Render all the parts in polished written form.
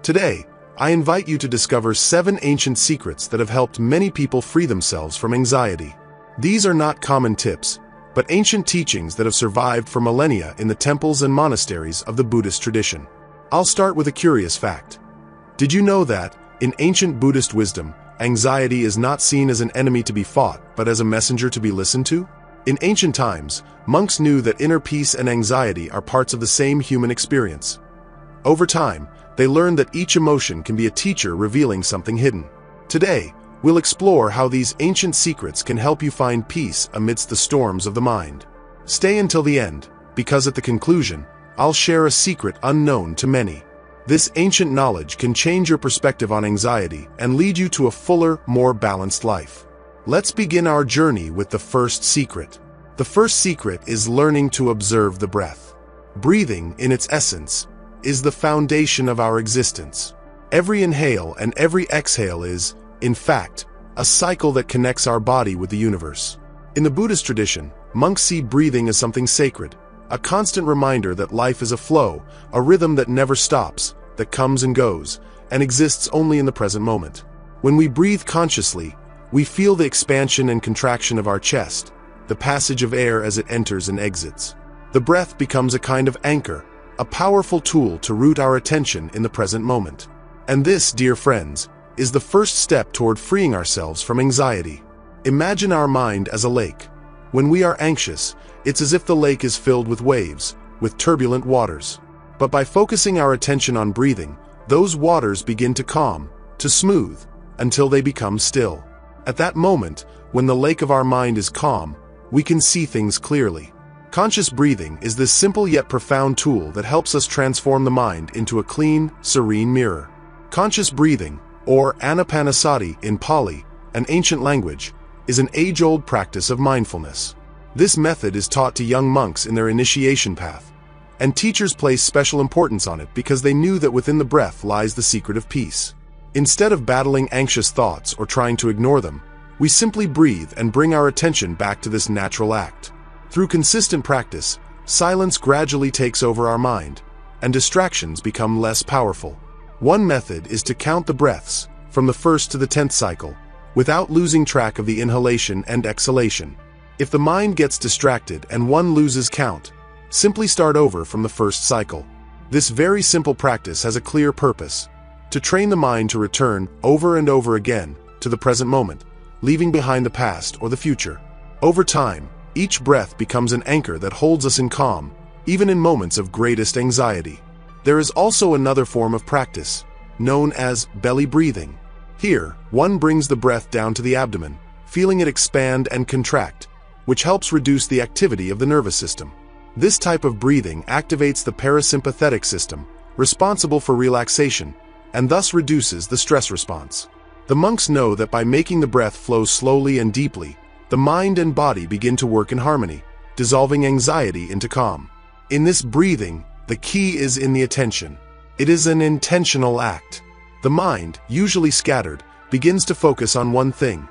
Today, I invite you to discover 7 ancient secrets that have helped many people free themselves from anxiety. These are not common tips, but ancient teachings that have survived for millennia in the temples and monasteries of the Buddhist tradition. I'll start with a curious fact. Did you know that, in ancient Buddhist wisdom, anxiety is not seen as an enemy to be fought, but as a messenger to be listened to? In ancient times, monks knew that inner peace and anxiety are parts of the same human experience. Over time, they learned that each emotion can be a teacher revealing something hidden. Today, we'll explore how these ancient secrets can help you find peace amidst the storms of the mind. Stay until the end, because at the conclusion, I'll share a secret unknown to many. This ancient knowledge can change your perspective on anxiety and lead you to a fuller, more balanced life. Let's begin our journey with the first secret. The first secret is learning to observe the breath. Breathing, in its essence, is the foundation of our existence. Every inhale and every exhale is, in fact, a cycle that connects our body with the universe. In the Buddhist tradition, monks see breathing as something sacred, a constant reminder that life is a flow, a rhythm that never stops, that comes and goes, and exists only in the present moment. When we breathe consciously, we feel the expansion and contraction of our chest, the passage of air as it enters and exits. The breath becomes a kind of anchor, a powerful tool to root our attention in the present moment. And this, dear friends, is the first step toward freeing ourselves from anxiety. Imagine our mind as a lake. When we are anxious, it's as if the lake is filled with waves, with turbulent waters. But by focusing our attention on breathing, those waters begin to calm, to smooth, until they become still. At that moment, when the lake of our mind is calm, we can see things clearly. Conscious breathing is this simple yet profound tool that helps us transform the mind into a clean, serene mirror. Conscious breathing, or anapanasati in Pali, an ancient language, is an age-old practice of mindfulness. This method is taught to young monks in their initiation path, and teachers place special importance on it because they knew that within the breath lies the secret of peace. Instead of battling anxious thoughts or trying to ignore them, we simply breathe and bring our attention back to this natural act. Through consistent practice, silence gradually takes over our mind, and distractions become less powerful. One method is to count the breaths, from the 1st to the 10th cycle, without losing track of the inhalation and exhalation. If the mind gets distracted and one loses count, simply start over from the 1st cycle. This very simple practice has a clear purpose: to train the mind to return over and over again to the present moment, leaving behind the past or the future. Over time, each breath becomes an anchor that holds us in calm, even in moments of greatest anxiety. There is also another form of practice, known as belly breathing. Here, one brings the breath down to the abdomen, feeling it expand and contract, which helps reduce the activity of the nervous system. This type of breathing activates the parasympathetic system, responsible for relaxation, and thus reduces the stress response. The monks know that by making the breath flow slowly and deeply, the mind and body begin to work in harmony, dissolving anxiety into calm. In this breathing, the key is in the attention. It is an intentional act. The mind, usually scattered, begins to focus on one thing: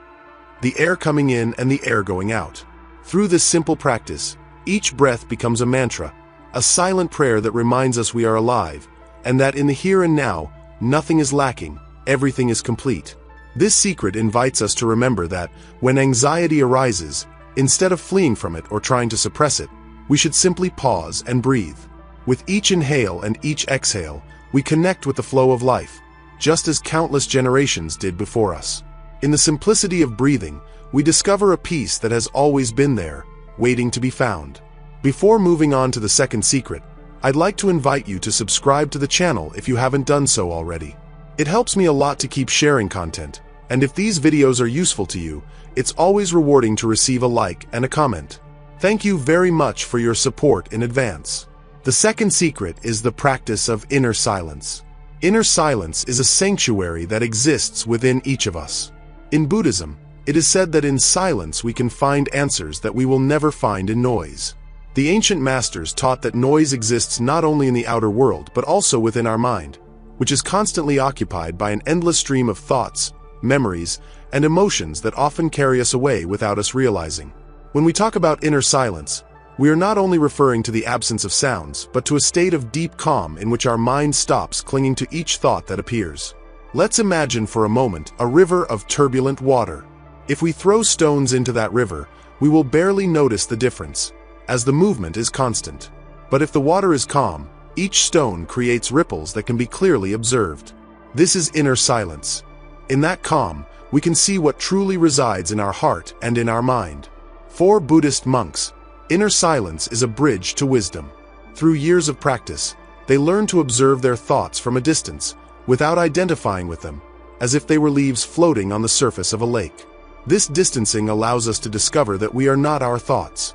the air coming in and the air going out. Through this simple practice, each breath becomes a mantra, a silent prayer that reminds us we are alive, and that in the here and now, nothing is lacking, everything is complete. This secret invites us to remember that, when anxiety arises, instead of fleeing from it or trying to suppress it, we should simply pause and breathe. With each inhale and each exhale, we connect with the flow of life, just as countless generations did before us. In the simplicity of breathing, we discover a peace that has always been there, waiting to be found. Before moving on to the second secret, I'd like to invite you to subscribe to the channel if you haven't done so already. It helps me a lot to keep sharing content, and if these videos are useful to you, it's always rewarding to receive a like and a comment. Thank you very much for your support in advance. The second secret is the practice of inner silence. Inner silence is a sanctuary that exists within each of us. In Buddhism, it is said that in silence we can find answers that we will never find in noise. The ancient masters taught that noise exists not only in the outer world but also within our mind, which is constantly occupied by an endless stream of thoughts, memories, and emotions that often carry us away without us realizing. When we talk about inner silence, We are not only referring to the absence of sounds, but to a state of deep calm in which our mind stops clinging to each thought that appears. Let's imagine for a moment a river of turbulent water. If we throw stones into that river, we will barely notice the difference, as the movement is constant. But if the water is calm, each stone creates ripples that can be clearly observed. This is inner silence. In that calm, we can see what truly resides in our heart and in our mind. For Buddhist monks, inner silence is a bridge to wisdom. Through years of practice, they learn to observe their thoughts from a distance, without identifying with them, as if they were leaves floating on the surface of a lake. This distancing allows us to discover that we are not our thoughts.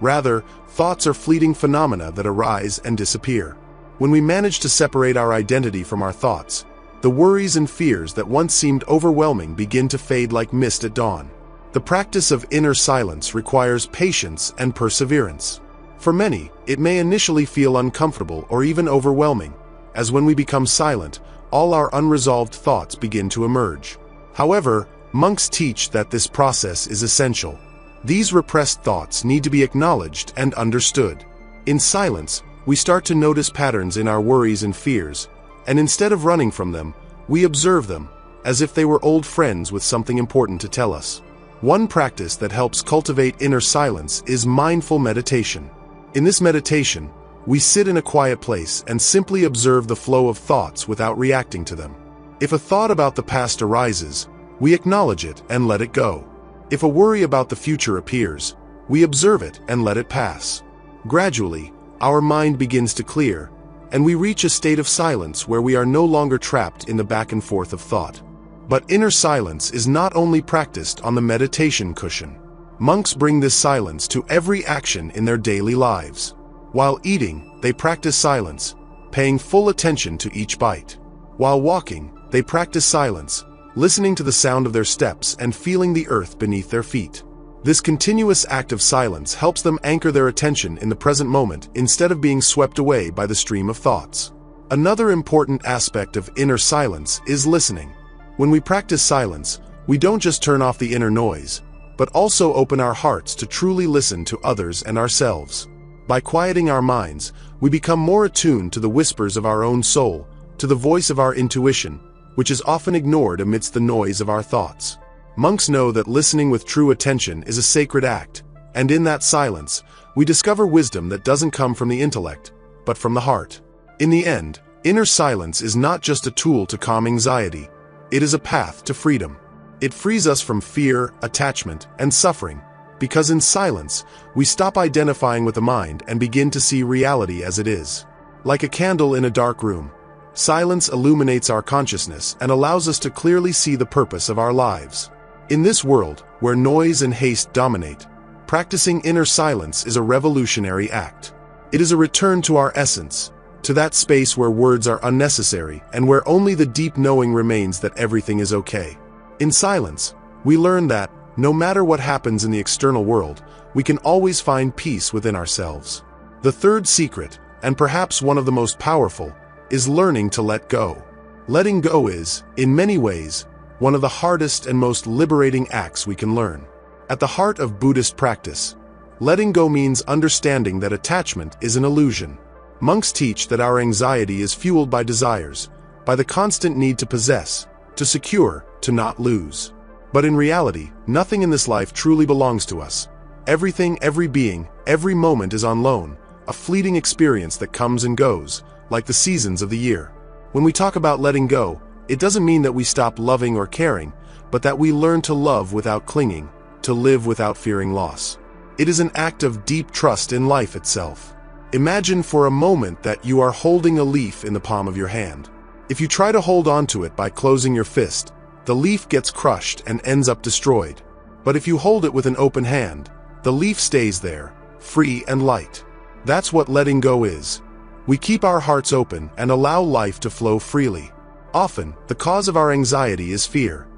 Rather, thoughts are fleeting phenomena that arise and disappear. When we manage to separate our identity from our thoughts, the worries and fears that once seemed overwhelming begin to fade like mist at dawn. The practice of inner silence requires patience and perseverance. For many, it may initially feel uncomfortable or even overwhelming, as when we become silent, all our unresolved thoughts begin to emerge. However, monks teach that this process is essential. These repressed thoughts need to be acknowledged and understood. In silence, we start to notice patterns in our worries and fears, and instead of running from them, we observe them, as if they were old friends with something important to tell us. One practice that helps cultivate inner silence is mindful meditation. In this meditation, we sit in a quiet place and simply observe the flow of thoughts without reacting to them. If a thought about the past arises, we acknowledge it and let it go. If a worry about the future appears, we observe it and let it pass. Gradually, our mind begins to clear, and we reach a state of silence where we are no longer trapped in the back and forth of thought. But inner silence is not only practiced on the meditation cushion. Monks bring this silence to every action in their daily lives. While eating, they practice silence, paying full attention to each bite. While walking, they practice silence, listening to the sound of their steps and feeling the earth beneath their feet. This continuous act of silence helps them anchor their attention in the present moment instead of being swept away by the stream of thoughts. Another important aspect of inner silence is listening. When we practice silence, we don't just turn off the inner noise, but also open our hearts to truly listen to others and ourselves. By quieting our minds, we become more attuned to the whispers of our own soul, to the voice of our intuition, which is often ignored amidst the noise of our thoughts. Monks know that listening with true attention is a sacred act, and in that silence, we discover wisdom that doesn't come from the intellect, but from the heart. In the end, inner silence is not just a tool to calm anxiety, it is a path to freedom. It frees us from fear, attachment, and suffering, because in silence, we stop identifying with the mind and begin to see reality as it is. Like a candle in a dark room, silence illuminates our consciousness and allows us to clearly see the purpose of our lives. In this world, where noise and haste dominate, practicing inner silence is a revolutionary act. It is a return to our essence, to that space where words are unnecessary and where only the deep knowing remains that everything is okay. In silence, we learn that, no matter what happens in the external world, we can always find peace within ourselves. The third secret, and perhaps one of the most powerful, is learning to let go. Letting go is, in many ways, one of the hardest and most liberating acts we can learn. At the heart of Buddhist practice, letting go means understanding that attachment is an illusion. Monks teach that our anxiety is fueled by desires, by the constant need to possess, to secure, to not lose. But in reality, nothing in this life truly belongs to us. Everything, every being, every moment is on loan, a fleeting experience that comes and goes, like the seasons of the year. When we talk about letting go, it doesn't mean that we stop loving or caring, but that we learn to love without clinging, to live without fearing loss. It is an act of deep trust in life itself. Imagine for a moment that you are holding a leaf in the palm of your hand. If you try to hold on to it by closing your fist, the leaf gets crushed and ends up destroyed. But if you hold it with an open hand, the leaf stays there, free and light. That's what letting go is. We keep our hearts open and allow life to flow freely. Often, the cause of our anxiety is fear.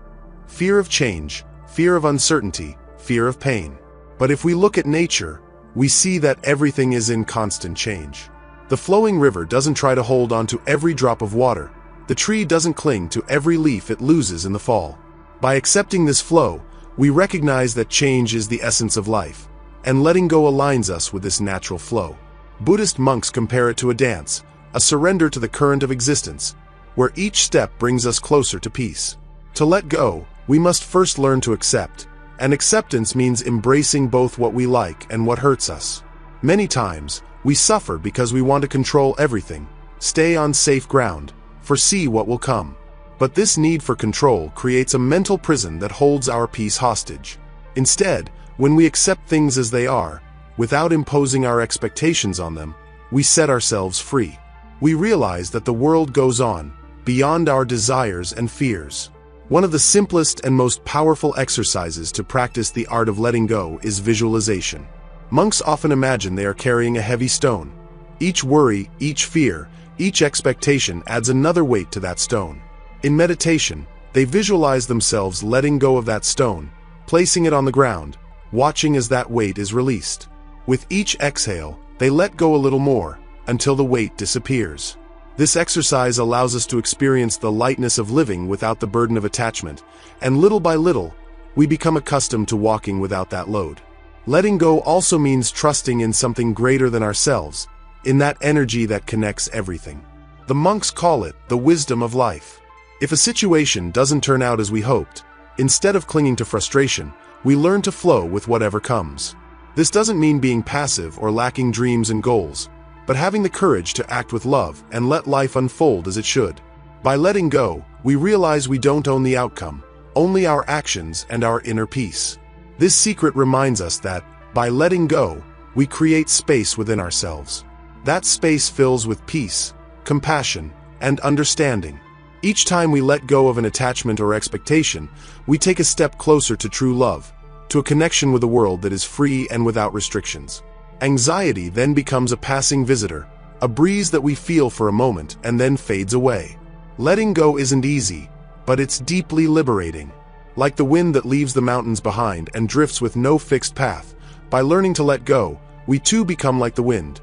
Fear of change, fear of uncertainty, fear of pain. But if we look at nature, we see that everything is in constant change. The flowing river doesn't try to hold on to every drop of water. The tree doesn't cling to every leaf it loses in the fall. By accepting this flow, we recognize that change is the essence of life, and letting go aligns us with this natural flow. Buddhist monks compare it to a dance, a surrender to the current of existence, where each step brings us closer to peace. To let go, we must first learn to accept, and acceptance means embracing both what we like and what hurts us. Many times, we suffer because we want to control everything, stay on safe ground, foresee what will come. But this need for control creates a mental prison that holds our peace hostage. Instead, when we accept things as they are, without imposing our expectations on them, we set ourselves free. We realize that the world goes on, beyond our desires and fears. One of the simplest and most powerful exercises to practice the art of letting go is visualization. Monks often imagine they are carrying a heavy stone. Each worry, each fear, each expectation adds another weight to that stone. In meditation, they visualize themselves letting go of that stone, placing it on the ground, watching as that weight is released. With each exhale, they let go a little more, until the weight disappears. This exercise allows us to experience the lightness of living without the burden of attachment, and little by little, we become accustomed to walking without that load. Letting go also means trusting in something greater than ourselves, in that energy that connects everything. The monks call it the wisdom of life. If a situation doesn't turn out as we hoped, instead of clinging to frustration, we learn to flow with whatever comes. This doesn't mean being passive or lacking dreams and goals, but having the courage to act with love and let life unfold as it should. By letting go, we realize we don't own the outcome, only our actions and our inner peace. This secret reminds us that, by letting go, we create space within ourselves. That space fills with peace, compassion, and understanding. Each time we let go of an attachment or expectation, we take a step closer to true love, to a connection with a world that is free and without restrictions. Anxiety then becomes a passing visitor, a breeze that we feel for a moment and then fades away. Letting go isn't easy, but it's deeply liberating. Like the wind that leaves the mountains behind and drifts with no fixed path, by learning to let go, we too become like the wind,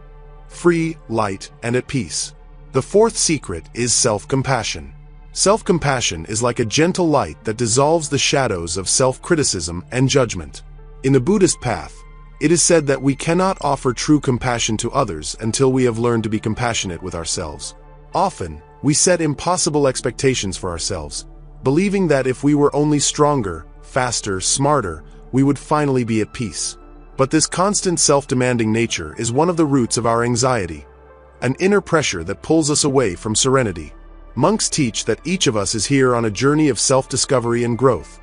free, light, and at peace. The fourth secret is self-compassion. Self-compassion is like a gentle light that dissolves the shadows of self-criticism and judgment. In the Buddhist path, it is said that we cannot offer true compassion to others until we have learned to be compassionate with ourselves. Often, we set impossible expectations for ourselves, believing that if we were only stronger, faster, smarter, we would finally be at peace. But this constant self-demanding nature is one of the roots of our anxiety, an inner pressure that pulls us away from serenity. Monks teach that each of us is here on a journey of self-discovery and growth,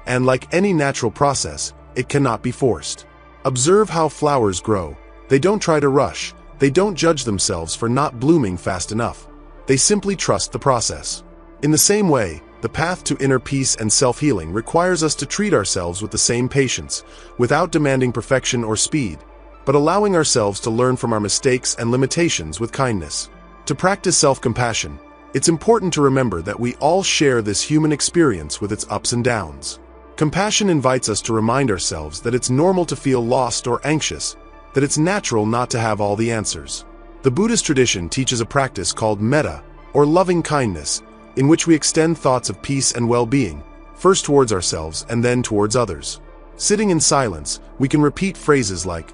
and like any natural process, it cannot be forced. Observe how flowers grow. They don't try to rush. They don't judge themselves for not blooming fast enough. They simply trust the process. In the same way, the path to inner peace and self-healing requires us to treat ourselves with the same patience, without demanding perfection or speed, but allowing ourselves to learn from our mistakes and limitations with kindness. To practice self-compassion, it's important to remember that we all share this human experience with its ups and downs. Compassion invites us to remind ourselves that it's normal to feel lost or anxious, that it's natural not to have all the answers. The Buddhist tradition teaches a practice called metta, or loving kindness, in which we extend thoughts of peace and well-being, first towards ourselves and then towards others. Sitting in silence, we can repeat phrases like,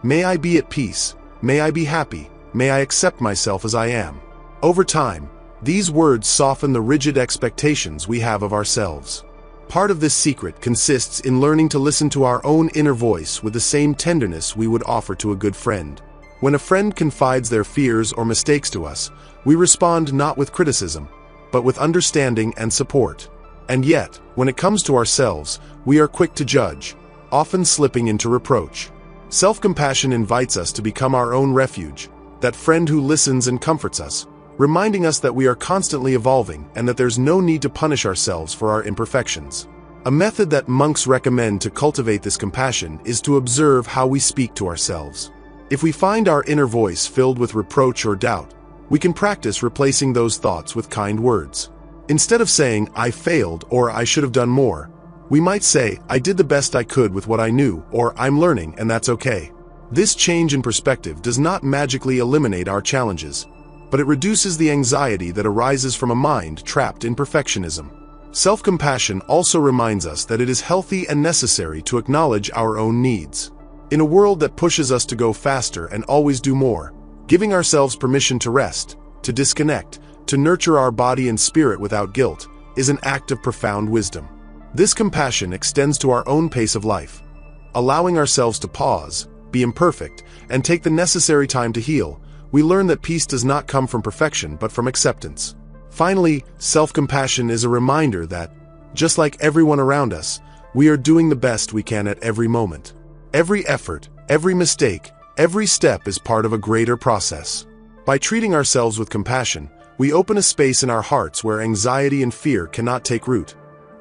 "May I be at peace, may I be happy, may I accept myself as I am." Over time, these words soften the rigid expectations we have of ourselves. Part of this secret consists in learning to listen to our own inner voice with the same tenderness we would offer to a good friend. When a friend confides their fears or mistakes to us, we respond not with criticism, but with understanding and support. And yet, when it comes to ourselves, we are quick to judge, often slipping into reproach. Self-compassion invites us to become our own refuge, that friend who listens and comforts us, reminding us that we are constantly evolving and that there's no need to punish ourselves for our imperfections. A method that monks recommend to cultivate this compassion is to observe how we speak to ourselves. If we find our inner voice filled with reproach or doubt, we can practice replacing those thoughts with kind words. Instead of saying, "I failed" or "I should have done more," we might say, "I did the best I could with what I knew," or "I'm learning and that's okay." This change in perspective does not magically eliminate our challenges, but it reduces the anxiety that arises from a mind trapped in perfectionism. Self-compassion also reminds us that it is healthy and necessary to acknowledge our own needs. In a world that pushes us to go faster and always do more, giving ourselves permission to rest, to disconnect, to nurture our body and spirit without guilt, is an act of profound wisdom. This compassion extends to our own pace of life. Allowing ourselves to pause, be imperfect, and take the necessary time to heal, we learn that peace does not come from perfection but from acceptance. Finally, self-compassion is a reminder that, just like everyone around us, we are doing the best we can at every moment. Every effort, every mistake, every step is part of a greater process. By treating ourselves with compassion, we open a space in our hearts where anxiety and fear cannot take root.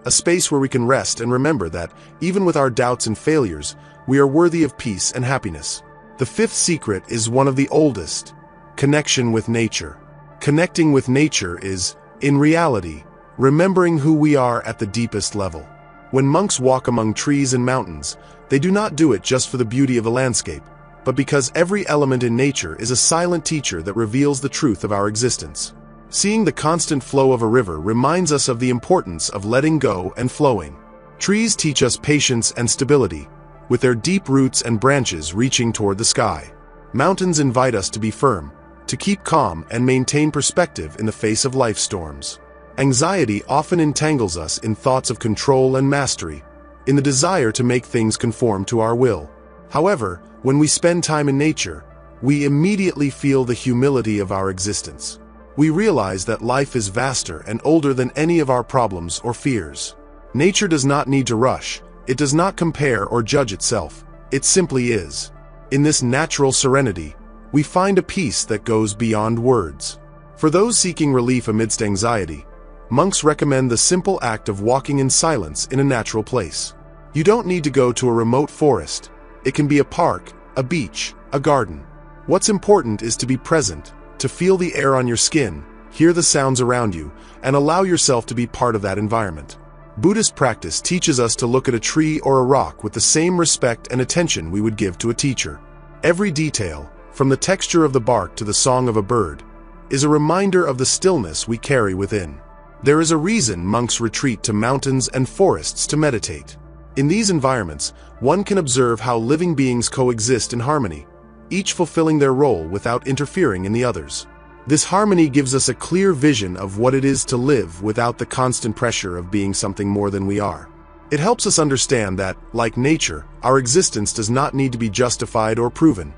A space where we can rest and remember that, even with our doubts and failures, we are worthy of peace and happiness. The fifth secret is one of the oldest: connection with nature. Connecting with nature is, in reality, remembering who we are at the deepest level. When monks walk among trees and mountains, they do not do it just for the beauty of the landscape, but because every element in nature is a silent teacher that reveals the truth of our existence. Seeing the constant flow of a river reminds us of the importance of letting go and flowing. Trees teach us patience and stability, with their deep roots and branches reaching toward the sky. Mountains invite us to be firm, to keep calm and maintain perspective in the face of life storms. Anxiety often entangles us in thoughts of control and mastery, in the desire to make things conform to our will. However, when we spend time in nature, we immediately feel the humility of our existence. We realize that life is vaster and older than any of our problems or fears. Nature does not need to rush, it does not compare or judge itself, it simply is. In this natural serenity, we find a peace that goes beyond words. For those seeking relief amidst anxiety, monks recommend the simple act of walking in silence in a natural place. You don't need to go to a remote forest. It can be a park, a beach, a garden. What's important is to be present, to feel the air on your skin, hear the sounds around you, and allow yourself to be part of that environment. Buddhist practice teaches us to look at a tree or a rock with the same respect and attention we would give to a teacher. Every detail, from the texture of the bark to the song of a bird, is a reminder of the stillness we carry within. There is a reason monks retreat to mountains and forests to meditate. In these environments, one can observe how living beings coexist in harmony, each fulfilling their role without interfering in the others. This harmony gives us a clear vision of what it is to live without the constant pressure of being something more than we are. It helps us understand that, like nature, our existence does not need to be justified or proven.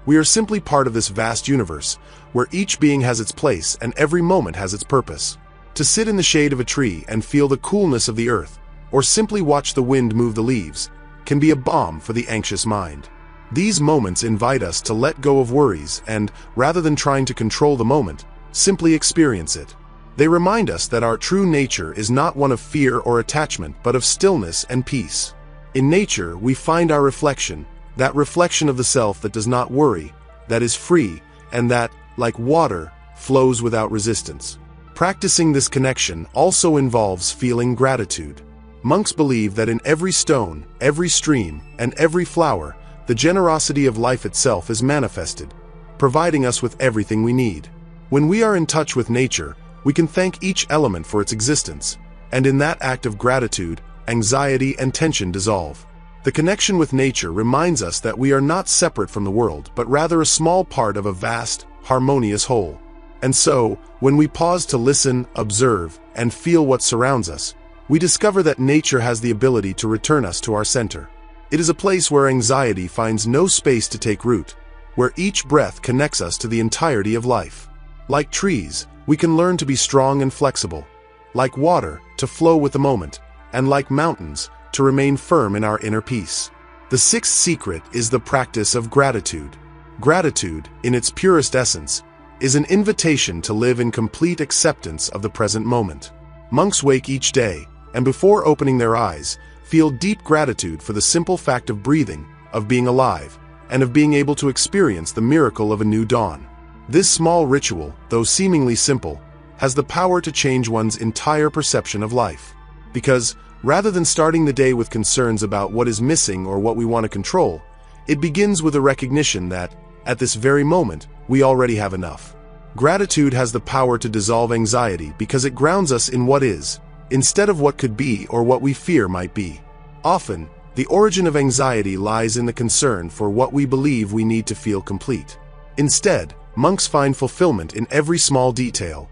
We are simply part of this vast universe, where each being has its place and every moment has its purpose. To sit in the shade of a tree and feel the coolness of the earth, or simply watch the wind move the leaves, can be a balm for the anxious mind. These moments invite us to let go of worries and, rather than trying to control the moment, simply experience it. They remind us that our true nature is not one of fear or attachment, but of stillness and peace. In nature, we find our reflection, that reflection of the self that does not worry, that is free, and that, like water, flows without resistance. Practicing this connection also involves feeling gratitude. Monks believe that in every stone, every stream, and every flower, the generosity of life itself is manifested, providing us with everything we need. When we are in touch with nature, we can thank each element for its existence, and in that act of gratitude, anxiety and tension dissolve. The connection with nature reminds us that we are not separate from the world, but rather a small part of a vast, harmonious whole. And so, when we pause to listen, observe, and feel what surrounds us, we discover that nature has the ability to return us to our center. It is a place where anxiety finds no space to take root, where each breath connects us to the entirety of life. Like trees, we can learn to be strong and flexible. Like water, to flow with the moment, and like mountains, to remain firm in our inner peace. The sixth secret is the practice of gratitude. Gratitude, in its purest essence, is an invitation to live in complete acceptance of the present moment. Monks wake each day, and before opening their eyes, feel deep gratitude for the simple fact of breathing, of being alive, and of being able to experience the miracle of a new dawn. This small ritual, though seemingly simple, has the power to change one's entire perception of life. Because, rather than starting the day with concerns about what is missing or what we want to control, it begins with a recognition that, at this very moment, we already have enough. Gratitude has the power to dissolve anxiety because it grounds us in what is, instead of what could be or what we fear might be. Often, The origin of anxiety lies in the concern for what we believe we need to feel complete. Instead, monks find fulfillment in every small detail.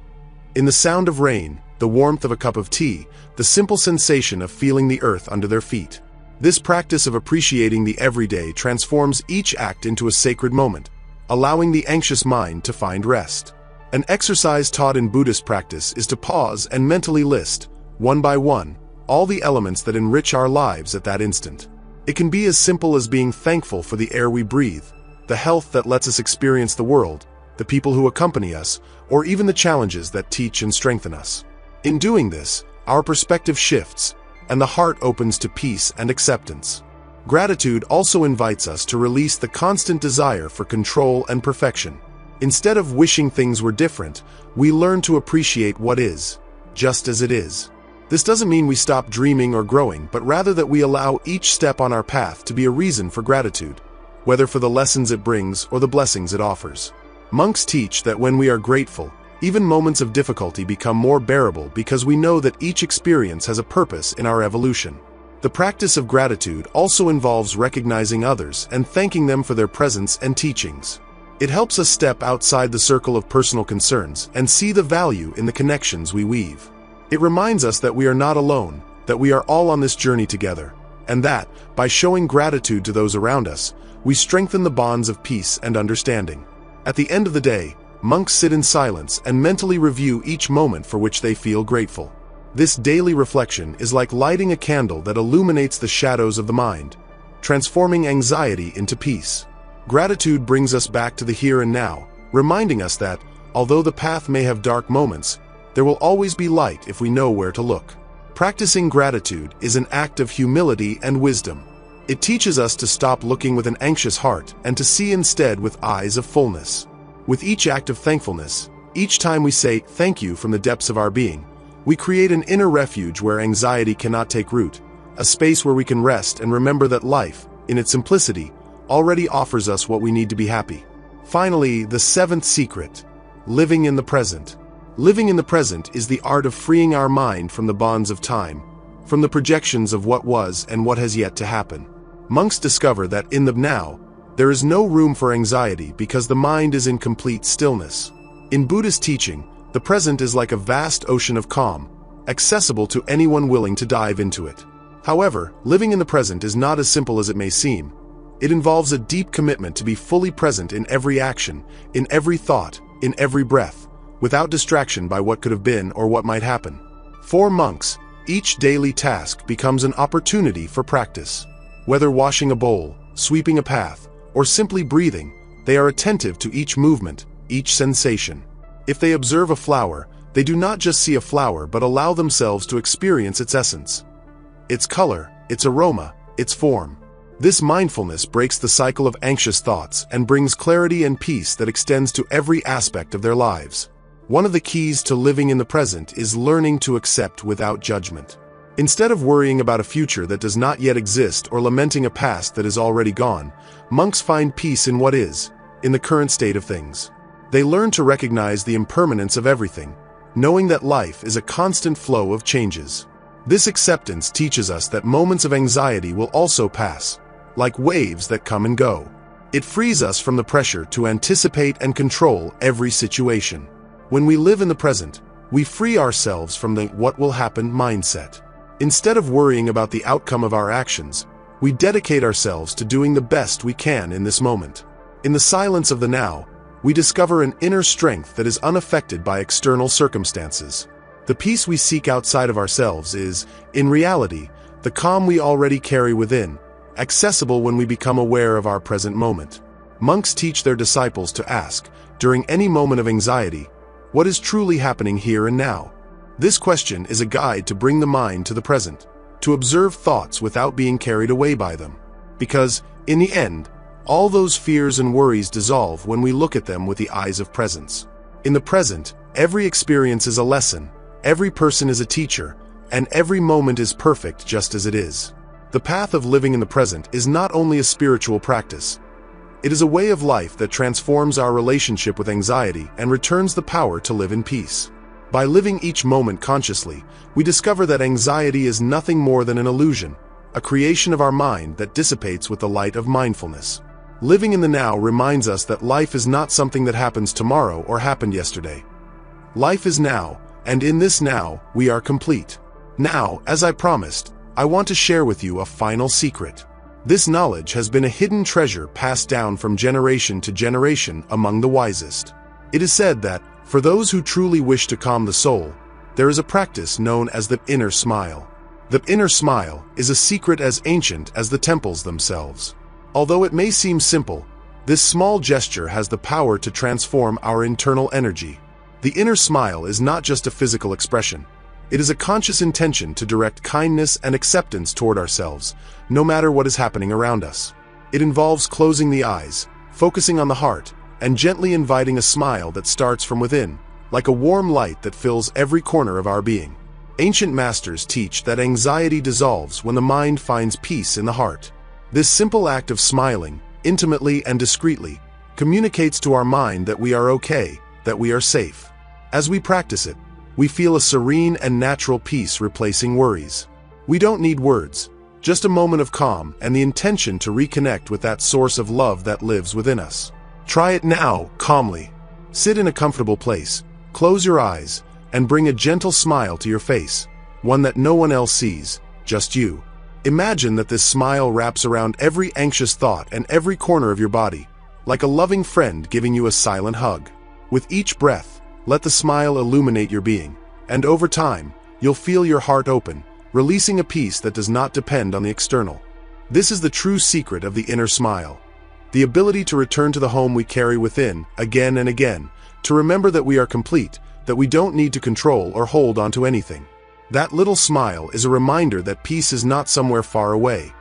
In the sound of rain, the warmth of a cup of tea, the simple sensation of feeling the earth under their feet. This practice of appreciating the everyday transforms each act into a sacred moment, allowing the anxious mind to find rest. An exercise taught in Buddhist practice is to pause and mentally list, one by one, all the elements that enrich our lives at that instant. It can be as simple as being thankful for the air we breathe, the health that lets us experience the world, the people who accompany us, or even the challenges that teach and strengthen us. In doing this, our perspective shifts, and the heart opens to peace and acceptance. Gratitude also invites us to release the constant desire for control and perfection. Instead of wishing things were different, we learn to appreciate what is, just as it is. This doesn't mean we stop dreaming or growing, but rather that we allow each step on our path to be a reason for gratitude, whether for the lessons it brings or the blessings it offers. Monks teach that when we are grateful, even moments of difficulty become more bearable because we know that each experience has a purpose in our evolution. The practice of gratitude also involves recognizing others and thanking them for their presence and teachings. It helps us step outside the circle of personal concerns and see the value in the connections we weave. It reminds us that we are not alone, that we are all on this journey together, and that, by showing gratitude to those around us, we strengthen the bonds of peace and understanding. At the end of the day, monks sit in silence and mentally review each moment for which they feel grateful. This daily reflection is like lighting a candle that illuminates the shadows of the mind, transforming anxiety into peace. Gratitude brings us back to the here and now, reminding us that, although the path may have dark moments, there will always be light if we know where to look. Practicing gratitude is an act of humility and wisdom. It teaches us to stop looking with an anxious heart and to see instead with eyes of fullness. With each act of thankfulness, each time we say thank you from the depths of our being, we create an inner refuge where anxiety cannot take root, a space where we can rest and remember that life, in its simplicity, already offers us what we need to be happy. Finally, the seventh secret: living in the present. Living in the present is the art of freeing our mind from the bonds of time, from the projections of what was and what has yet to happen. Monks discover that in the now, there is no room for anxiety because the mind is in complete stillness. In Buddhist teaching, the present is like a vast ocean of calm, accessible to anyone willing to dive into it. However, living in the present is not as simple as it may seem. It involves a deep commitment to be fully present in every action, in every thought, in every breath, without distraction by what could have been or what might happen. For monks, each daily task becomes an opportunity for practice. Whether washing a bowl, sweeping a path, or simply breathing, they are attentive to each movement, each sensation. If they observe a flower, they do not just see a flower but allow themselves to experience its essence, its color, its aroma, its form. This mindfulness breaks the cycle of anxious thoughts and brings clarity and peace that extends to every aspect of their lives. One of the keys to living in the present is learning to accept without judgment. Instead of worrying about a future that does not yet exist or lamenting a past that is already gone, monks find peace in what is, in the current state of things. They learn to recognize the impermanence of everything, knowing that life is a constant flow of changes. This acceptance teaches us that moments of anxiety will also pass, like waves that come and go. It frees us from the pressure to anticipate and control every situation. When we live in the present, we free ourselves from the "what will happen" mindset. Instead of worrying about the outcome of our actions, we dedicate ourselves to doing the best we can in this moment. In the silence of the now, we discover an inner strength that is unaffected by external circumstances. The peace we seek outside of ourselves is, in reality, the calm we already carry within, accessible when we become aware of our present moment. Monks teach their disciples to ask, during any moment of anxiety, what is truly happening here and now? This question is a guide to bring the mind to the present, to observe thoughts without being carried away by them. Because, in the end, all those fears and worries dissolve when we look at them with the eyes of presence. In the present, every experience is a lesson, every person is a teacher, and every moment is perfect just as it is. The path of living in the present is not only a spiritual practice. It is a way of life that transforms our relationship with anxiety and returns the power to live in peace. By living each moment consciously, we discover that anxiety is nothing more than an illusion, a creation of our mind that dissipates with the light of mindfulness. Living in the now reminds us that life is not something that happens tomorrow or happened yesterday. Life is now, and in this now, we are complete. Now, as I promised, I want to share with you a final secret. This knowledge has been a hidden treasure passed down from generation to generation among the wisest. It is said that, for those who truly wish to calm the soul, there is a practice known as the inner smile. The inner smile is a secret as ancient as the temples themselves. Although it may seem simple, this small gesture has the power to transform our internal energy. The inner smile is not just a physical expression. It is a conscious intention to direct kindness and acceptance toward ourselves, no matter what is happening around us. It involves closing the eyes, focusing on the heart, and gently inviting a smile that starts from within, like a warm light that fills every corner of our being. Ancient masters teach that anxiety dissolves when the mind finds peace in the heart. This simple act of smiling, intimately and discreetly, communicates to our mind that we are okay, that we are safe. As we practice it, we feel a serene and natural peace replacing worries. We don't need words, just a moment of calm and the intention to reconnect with that source of love that lives within us. Try it now, calmly. Sit in a comfortable place, close your eyes, and bring a gentle smile to your face, one that no one else sees, just you. Imagine that this smile wraps around every anxious thought and every corner of your body, like a loving friend giving you a silent hug. With each breath, let the smile illuminate your being, and over time, you'll feel your heart open, releasing a peace that does not depend on the external. This is the true secret of the inner smile. The ability to return to the home we carry within, again and again, to remember that we are complete, that we don't need to control or hold onto anything. That little smile is a reminder that peace is not somewhere far away.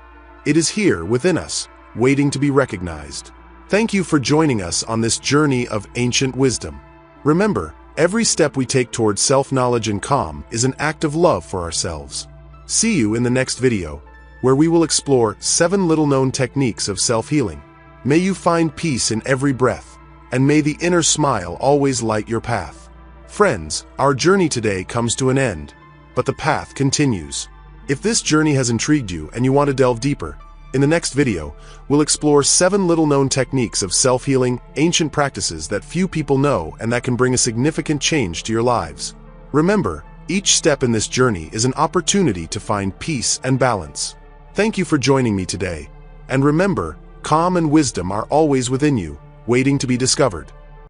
It is here, within us, waiting to be recognized. Thank you for joining us on this journey of ancient wisdom. Remember, every step we take towards self-knowledge and calm is an act of love for ourselves. See you in the next video, where we will explore 7 little-known techniques of self-healing. May you find peace in every breath, and may the inner smile always light your path. Friends, our journey today comes to an end, but the path continues. If this journey has intrigued you and you want to delve deeper, in the next video, we'll explore 7 little-known techniques of self-healing, ancient practices that few people know and that can bring a significant change to your lives. Remember, each step in this journey is an opportunity to find peace and balance. Thank you for joining me today, and remember, calm and wisdom are always within you, waiting to be discovered.